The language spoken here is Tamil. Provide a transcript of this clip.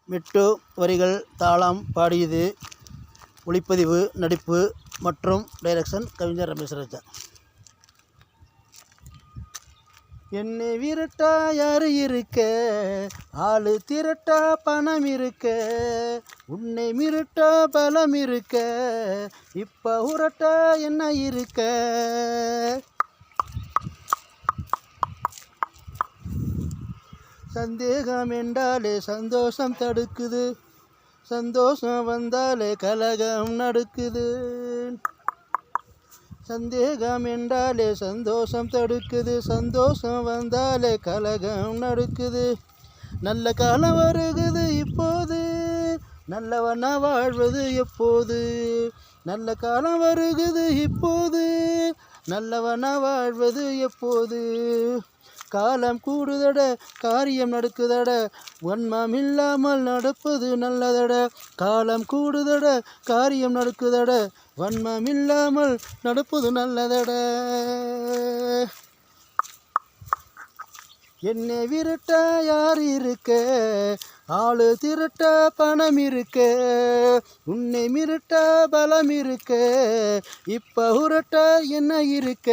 மெட்டு வரிகள் தாளம் பாடியது ஒளிப்பதிவு நடிப்பு மற்றும் டைரக்ஷன் கவிஞர் ரமேஷ் ராஜா. என்னை விரட்டா யாரு இருக்க, ஆளு திரட்டா பணம் இருக்க, உன்னை மிரட்டா பலம் இருக்க, இப்ப உரட்டா என்ன இருக்க. சந்தேகம் என்றாலே சந்தோஷம் தடுக்குது, சந்தோஷம் வந்தாலே கலகம் நடக்குது. சந்தேகம் என்றாலே சந்தோஷம் தடுக்குது, சந்தோஷம் வந்தாலே கலகம் நடக்குது. நல்ல காலம் வருகுது இப்போது, நல்லவனா வாழ்வது எப்போது. நல்ல காலம் வருகுது இப்போது, நல்லவனா வாழ்வது எப்போது. காலம் கூடுதட காரியம் நடக்குதட, வன்மம் இல்லாமல் நடப்பது நல்லதட. காலம் கூடுதட காரியம் நடக்குதட, வன்மம் இல்லாமல் நடப்பது நல்லதட. என்னை விரட்டா யார் இருக்க, ஆளு திரட்டா பணம் இருக்க, உன்னை மிரட்டா பலம் இருக்க, இப்ப உரட்டா என்ன இருக்க.